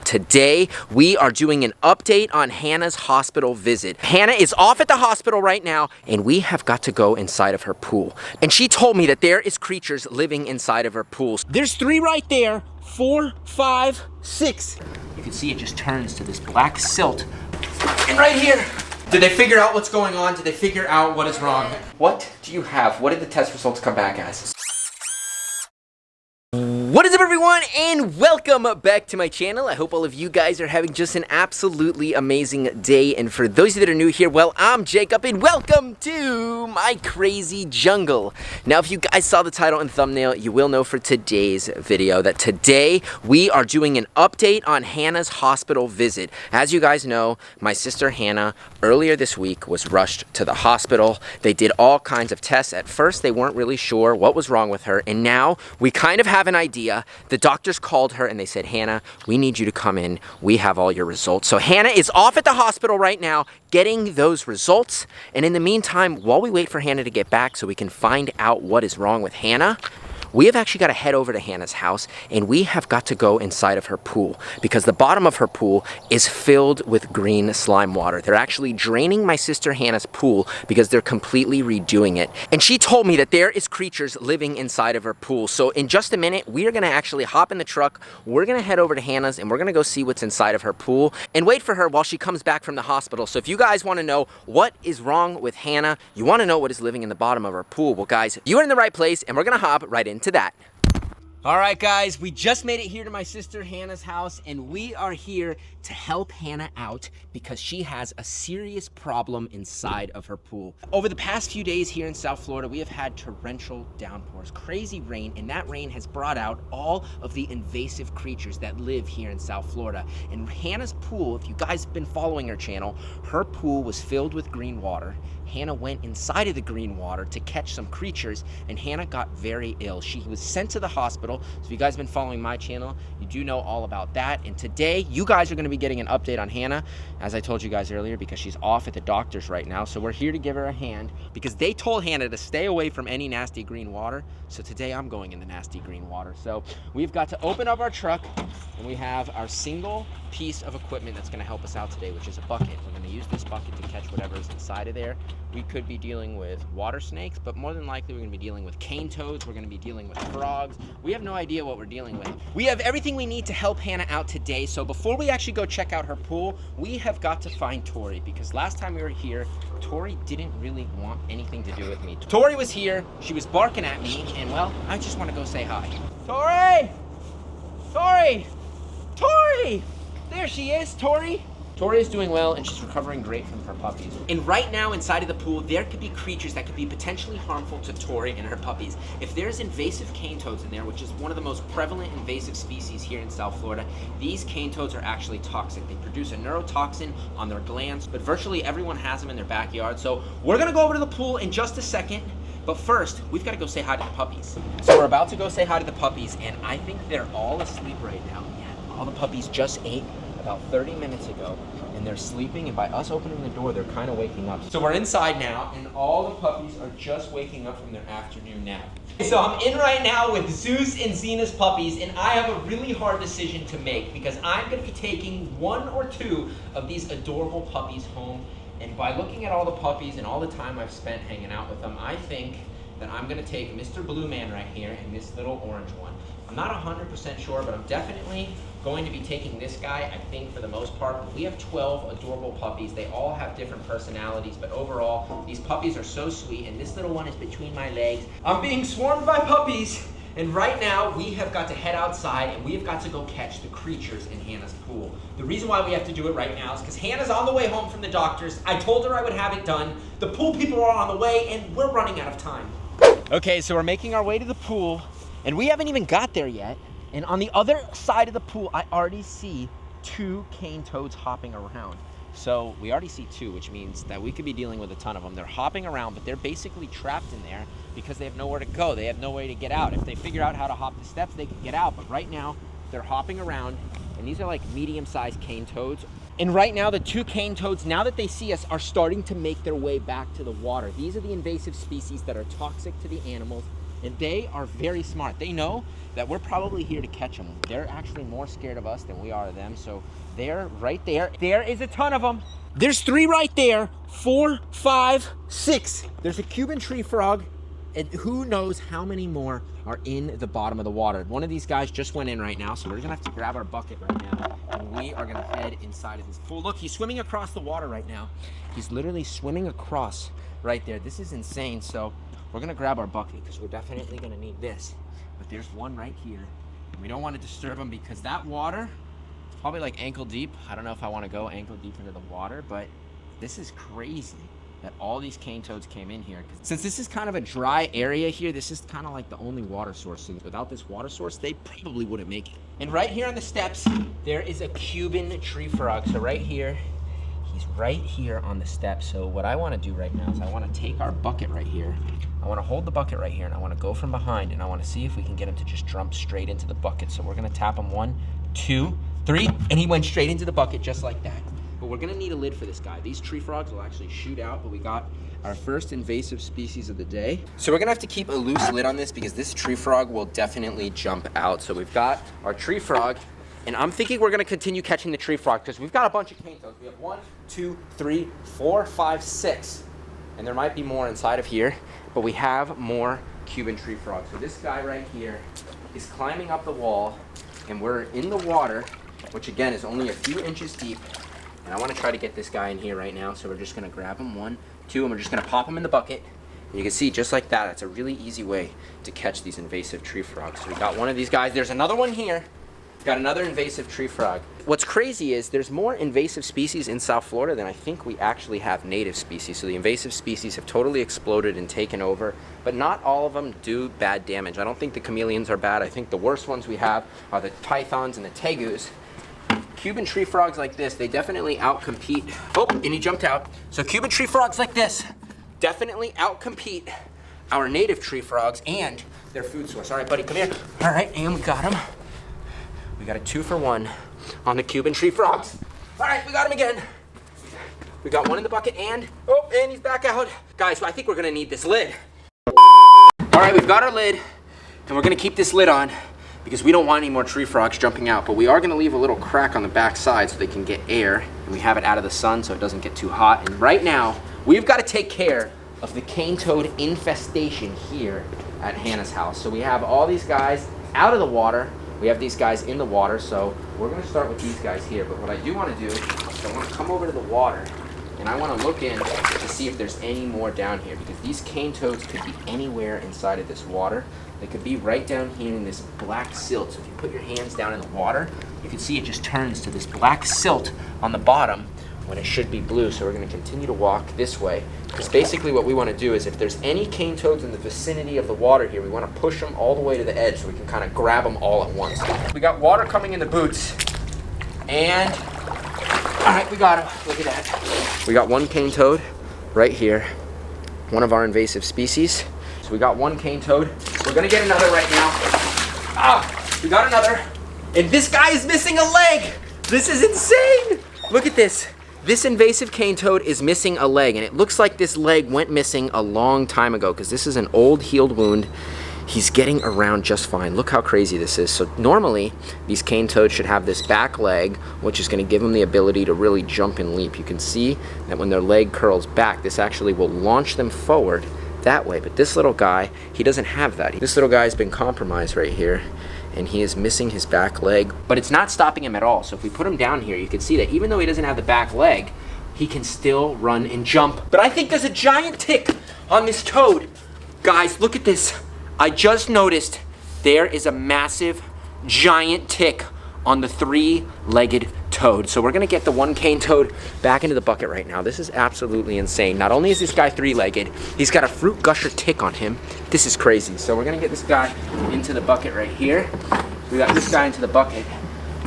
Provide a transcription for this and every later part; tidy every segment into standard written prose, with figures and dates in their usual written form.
Today, we are doing an update on Hannah's hospital visit. Hannah is off at the hospital right now, and we have got to go inside of her pool. And she told me that there is creatures living inside of her pool. There's 3 right there, 4, 5, 6. You can see it just turns to this black silt. And right here, did they figure out what's going on? Did they figure out what is wrong? What do you have? What did the test results come back as? What is up, everyone, and welcome back to my channel. I hope all of you guys are having just an absolutely amazing day. And for those of you that are new here, well, I'm Jacob, and welcome to my crazy jungle. Now, if you guys saw the title and thumbnail, you will know for today's video that today we are doing an update on Hannah's hospital visit. As you guys know, my sister Hannah earlier this week was rushed to the hospital. They did all kinds of tests. At first, they weren't really sure what was wrong with her, and now we kind of have an idea. The doctors called her and they said, Hannah, we need you to come in. We have all your results. So Hannah is off at the hospital right now getting those results. And in the meantime, while we wait for Hannah to get back so we can find out what is wrong with Hannah, we have actually got to head over to Hannah's house, and we have got to go inside of her pool because the bottom of her pool is filled with green slime water. They're actually draining my sister Hannah's pool because they're completely redoing it. And she told me that there is creatures living inside of her pool. So in just a minute, we are going to actually hop in the truck. We're going to head over to Hannah's, and we're going to go see what's inside of her pool and wait for her while she comes back from the hospital. So if you guys want to know what is wrong with Hannah, you want to know what is living in the bottom of her pool, well, guys, you are in the right place, and we're going to hop right into that. All right, guys, we just made it here to my sister Hannah's house, and we are here to help Hannah out because she has a serious problem inside of her pool. Over the past few days here in South Florida, we have had torrential downpours, crazy rain, and that rain has brought out all of the invasive creatures that live here in South Florida. And Hannah's pool, if you guys have been following her channel, her pool was filled with green water. Hannah went inside of the green water to catch some creatures, and Hannah got very ill. She was sent to the hospital. So if you guys have been following my channel, you do know all about that. And today, you guys are going to be getting an update on Hannah, as I told you guys earlier, because she's off at the doctor's right now. So we're here to give her a hand because they told Hannah to stay away from any nasty green water. So today, I'm going in the nasty green water. So we've got to open up our truck, and we have our single piece of equipment that's going to help us out today, which is a bucket. We're going to use this bucket to catch whatever is inside of there. We could be dealing with water snakes, but more than likely we're going to be dealing with cane toads. We're going to be dealing with frogs. We have no idea what we're dealing with. We have everything we need to help Hannah out today. So before we actually go check out her pool, we have got to find Tori, because last time we were here, Tori didn't really want anything to do with me. Tori was here, she was barking at me, and well, I just want to go say hi. Tori! Tori! Tori! There she is, Tori! Tori is doing well, and she's recovering great from her puppies. And right now, inside of the pool, there could be creatures that could be potentially harmful to Tori and her puppies. If there's invasive cane toads in there, which is one of the most prevalent invasive species here in South Florida, these cane toads are actually toxic. They produce a neurotoxin on their glands, but virtually everyone has them in their backyard. So we're gonna go over to the pool in just a second. But first, we've got to go say hi to the puppies. So we're about to go say hi to the puppies, and I think they're all asleep right now. Yeah, all the puppies just ate about 30 minutes ago, and they're sleeping, and by us opening the door, they're kind of waking up. So we're inside now, and all the puppies are just waking up from their afternoon nap. So I'm in right now with Zeus and Zena's puppies, and I have a really hard decision to make because I'm going to be taking 1 or 2 of these adorable puppies home. And by looking at all the puppies and all the time I've spent hanging out with them, I think that I'm going to take Mr. Blue Man right here and this little orange one. I'm not 100% sure, but I'm definitely going to be taking this guy, I think, for the most part. We have 12 adorable puppies. They all have different personalities, but overall, these puppies are so sweet, and this little one is between my legs. I'm being swarmed by puppies, and right now, we have got to head outside, and we have got to go catch the creatures in Hannah's pool. The reason why we have to do it right now is because Hannah's on the way home from the doctor's. I told her I would have it done. The pool people are on the way, and we're running out of time. Okay, so we're making our way to the pool, and we haven't even got there yet. And on the other side of the pool, I already see 2 cane toads hopping around. So we already see 2, which means that we could be dealing with a ton of them. They're hopping around, but they're basically trapped in there because they have nowhere to go. They have no way to get out. If they figure out how to hop the steps, they can get out. But right now, they're hopping around, and these are like medium-sized cane toads. And right now, the 2 cane toads, now that they see us, are starting to make their way back to the water. These are the invasive species that are toxic to the animals And they are very smart. They know that we're probably here to catch them. They're actually more scared of us than we are of them. So they're right there. There is a ton of them. There's 3 right there. 4, 5, 6. There's a Cuban tree frog. And who knows how many more are in the bottom of the water. One of these guys just went in right now, so we're gonna have to grab our bucket right now, and we are gonna head inside of this pool. Look, he's swimming across the water right now. He's literally swimming across right there. This is insane. So we're gonna grab our bucket because we're definitely gonna need this. But there's one right here. We don't want to disturb him because that water is probably like ankle deep. I don't know if I want to go ankle deep into the water, but this is crazy that all these cane toads came in here. Since this is kind of a dry area here, this is kind of like the only water source. So without this water source, they probably wouldn't make it. And right here on the steps, there is a Cuban tree frog. So right here, he's right here on the steps. So what I want to do right now is I want to take our bucket right here. I want to hold the bucket right here, and I want to go from behind, and I want to see if we can get him to just jump straight into the bucket. So we're going to tap him 1, 2, 3, and he went straight into the bucket just like that. But we're gonna need a lid for this guy. These tree frogs will actually shoot out, but we got our first invasive species of the day. So we're gonna have to keep a loose lid on this because this tree frog will definitely jump out. So we've got our tree frog, and I'm thinking we're gonna continue catching the tree frog because we've got a bunch of cane toads. We have 1, 2, 3, 4, 5, 6. And there might be more inside of here, but we have more Cuban tree frogs. So this guy right here is climbing up the wall, and we're in the water, which again is only a few inches deep. And I want to try to get this guy in here right now. So we're just going to grab him 1, 2, and we're just going to pop him in the bucket. And you can see just like that, that's a really easy way to catch these invasive tree frogs. So we got one of these guys. There's another one here. Got another invasive tree frog. What's crazy is there's more invasive species in South Florida than I think we actually have native species. So the invasive species have totally exploded and taken over, but not all of them do bad damage. I don't think the chameleons are bad. I think the worst ones we have are the pythons and the tegus. Cuban tree frogs like this, they definitely outcompete. Oh, and he jumped out. So Cuban tree frogs like this definitely outcompete our native tree frogs and their food source. All right, buddy, come here. All right, and we got him. We got a 2 for 1 on the Cuban tree frogs. All right, we got him again. We got one in the bucket and he's back out. Guys, I think we're gonna need this lid. All right, we've got our lid, and we're gonna keep this lid on because we don't want any more tree frogs jumping out, but we are gonna leave a little crack on the back side so they can get air, and we have it out of the sun so it doesn't get too hot. And right now, we've gotta take care of the cane toad infestation here at Hannah's house. So we have all these guys out of the water. We have these guys in the water, so we're gonna start with these guys here. But what I do wanna do is I wanna come over to the water, and I wanna look in to see if there's any more down here, because these cane toads could be anywhere inside of this water. They could be right down here in this black silt. So if you put your hands down in the water, you can see it just turns to this black silt on the bottom when it should be blue. So we're gonna continue to walk this way, because basically what we wanna do is if there's any cane toads in the vicinity of the water here, we wanna push them all the way to the edge so we can kind of grab them all at once. We got water coming in the boots, and all right, we got him. Look at that. We got one cane toad right here, one of our invasive species. So we got one cane toad. We're gonna get another right now. We got another. And this guy is missing a leg. This is insane. Look at this. This invasive cane toad is missing a leg, and it looks like this leg went missing a long time ago because this is an old healed wound. He's getting around just fine. Look how crazy this is. So normally, these cane toads should have this back leg, which is gonna give them the ability to really jump and leap. You can see that when their leg curls back, this actually will launch them forward that way. But this little guy, he doesn't have that. This little guy's been compromised right here, and he is missing his back leg, but it's not stopping him at all. So if we put him down here, you can see that even though he doesn't have the back leg, he can still run and jump. But I think there's a giant tick on this toad. Guys, look at this. I just noticed there is a massive giant tick on the 3-legged toad. So we're gonna get the one cane toad back into the bucket right now. This is absolutely insane. Not only is this guy 3-legged, he's got a fruit gusher tick on him. This is crazy. So we're gonna get this guy into the bucket right here. We got this guy into the bucket.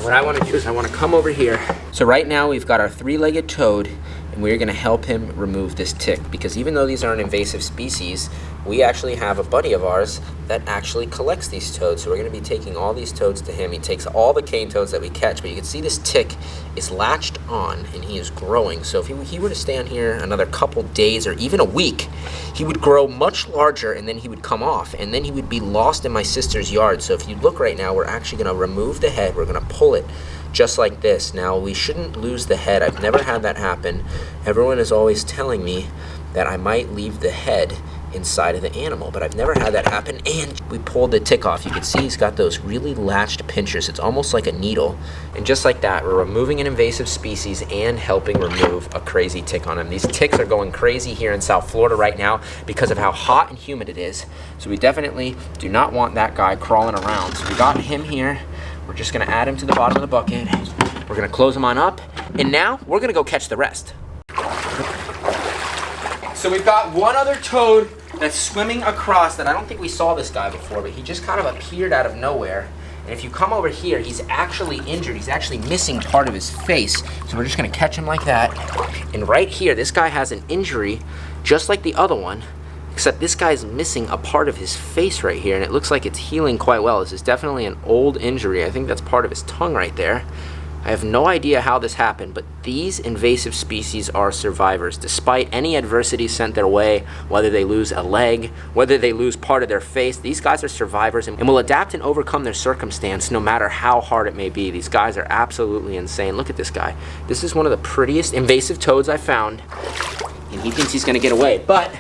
What I wanna do is I wanna come over here. So right now we've got our 3-legged toad and we're gonna help him remove this tick, because even though these are an invasive species, we actually have a buddy of ours that actually collects these toads. So we're gonna be taking all these toads to him. He takes all the cane toads that we catch, but you can see this tick is latched on and he is growing. So if he were to stay on here another couple days or even a week, he would grow much larger and then he would come off and then he would be lost in my sister's yard. So if you look right now, we're actually gonna remove the head, we're gonna pull it just like this. Now, we shouldn't lose the head. I've never had that happen. Everyone is always telling me that I might leave the head inside of the animal, but I've never had that happen. And we pulled the tick off. You can see he's got those really latched pinchers. It's almost like a needle. And just like that, we're removing an invasive species and helping remove a crazy tick on him. These ticks are going crazy here in South Florida right now because of how hot and humid it is. So we definitely do not want that guy crawling around. So we got him here. We're just gonna add him to the bottom of the bucket. We're gonna close him on up. And now we're gonna go catch the rest. So we've got one other toad that's swimming across that I don't think we saw this guy before, but he just kind of appeared out of nowhere. And if you come over here, he's actually injured. He's actually missing part of his face. So we're just gonna catch him like that. And right here, this guy has an injury just like the other one, except this guy's missing a part of his face right here, and it looks like it's healing quite well. This is definitely an old injury. I think that's part of his tongue right there. I have no idea how this happened, but these invasive species are survivors. Despite any adversity sent their way, whether they lose a leg, whether they lose part of their face, these guys are survivors and will adapt and overcome their circumstance no matter how hard it may be. These guys are absolutely insane. Look at this guy. This is one of the prettiest invasive toads I found, and he thinks he's gonna get away, but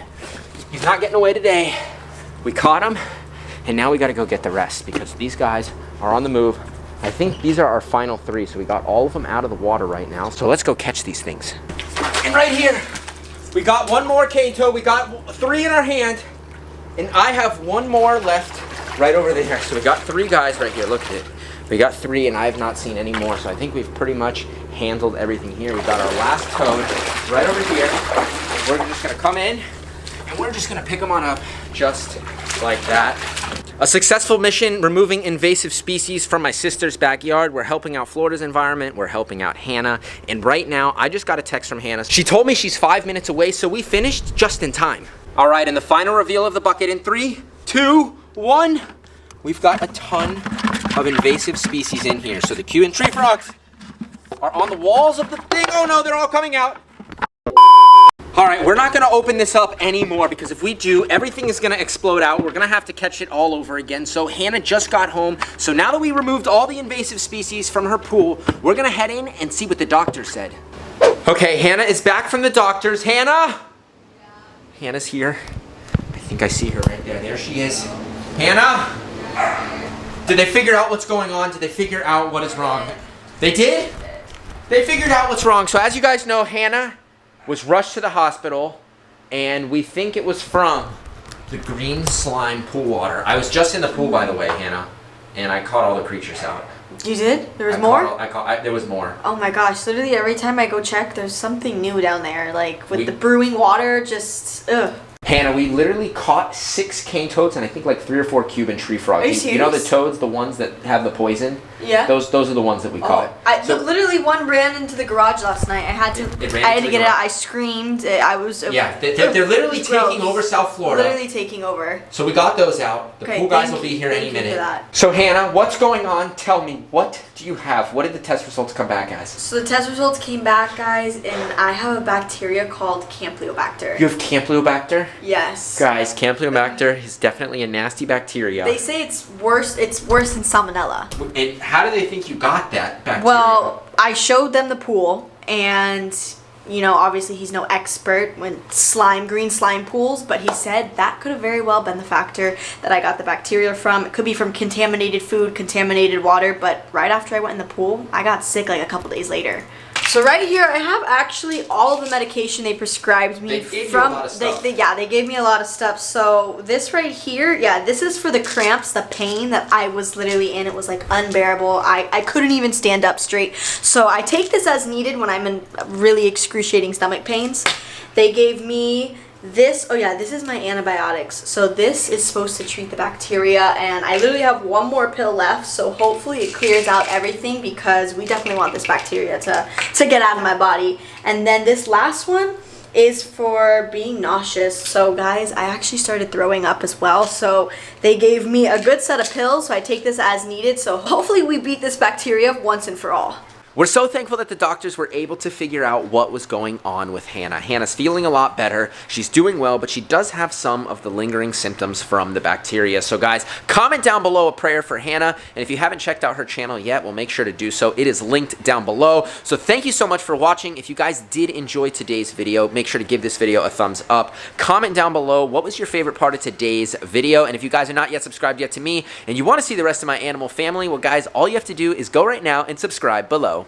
he's not getting away today. We caught him, and now we gotta go get the rest because these guys are on the move. I think these are our final three, so we got all of them out of the water right now. So let's go catch these things. And right here, we got one more cane toad. We got 3 in our hand, and I have one more left right over there. So we got 3 guys right here. Look at it. We got 3, and I have not seen any more. So I think we've pretty much handled everything here. We got our last toad right over here. And we're just gonna come in, and we're just gonna pick them on up just like that. A successful mission removing invasive species from my sister's backyard. We're helping out Florida's environment. We're helping out Hannah. And right now, I just got a text from Hannah. She told me she's 5 minutes away, so we finished just in time. All right, and the final reveal of the bucket in 3, 2, 1. We've got a ton of invasive species in here. So the Cuban tree frogs are on the walls of the thing. Oh no, they're all coming out. All right, we're not gonna open this up anymore because if we do, everything is gonna explode out. We're gonna have to catch it all over again. So Hannah just got home. So now that we removed all the invasive species from her pool, we're gonna head in and see what the doctor said. Okay, Hannah is back from the doctor's. Hannah? Yeah. Hannah's here. I think I see her right there. There she is. Hannah? Did they figure out what's going on? Did they figure out what is wrong? They did? They figured out what's wrong. So as you guys know, Hannah was rushed to the hospital, and we think it was from the green slime pool water. I was just in the pool, by the way, Hannah, and I caught all the creatures out. You did? There was more? There was more. Oh my gosh, literally every time I go check, there's something new down there. Like, with the brewing water, just, ugh. Hannah, we literally caught 6 cane toads and I think like 3 or 4 Cuban tree frogs. Are you serious? You know the toads, the ones that have the poison? Yeah. Those are the ones that we caught. Literally one ran into the garage last night. I had to get it out. I screamed. I was. Yeah, they're literally taking over South Florida. Literally taking over. So we got those out. The pool guys will be here any minute. For that. So Hannah, what's going on? Tell me, what do you have? What did the test results come back as? So the test results came back, guys, and I have a bacteria called Campylobacter. You have Campylobacter? Yes. Guys, Campylobacter is definitely a nasty bacteria. They say it's worse than Salmonella. And how do they think you got that bacteria? Well, I showed them the pool, and you know, obviously he's no expert with green slime pools, but he said that could have very well been the factor that I got the bacteria from. It could be from contaminated food, contaminated water, but right after I went in the pool, I got sick like a couple days later. So right here, I have actually all of the medication they prescribed me They gave you a lot of stuff. They gave me a lot of stuff. So this right here, yeah, this is for the cramps, the pain that I was literally in. It was like unbearable. I couldn't even stand up straight. So I take this as needed when I'm in really excruciating stomach pains. They gave me Oh yeah, this is my antibiotics. So this is supposed to treat the bacteria, and I literally have one more pill left, so hopefully it clears out everything, because we definitely want this bacteria to get out of my body. And then this last one is for being nauseous. So guys, I actually started throwing up as well, so they gave me a good set of pills, so I take this as needed. So hopefully we beat this bacteria once and for all. We're so thankful that the doctors were able to figure out what was going on with Hannah. Hannah's feeling a lot better. She's doing well, but she does have some of the lingering symptoms from the bacteria. So guys, comment down below a prayer for Hannah. And if you haven't checked out her channel yet, well, make sure to do so. It is linked down below. So thank you so much for watching. If you guys did enjoy today's video, make sure to give this video a thumbs up. Comment down below what was your favorite part of today's video. And if you guys are not yet subscribed yet to me and you want to see the rest of my animal family, well guys, all you have to do is go right now and subscribe below.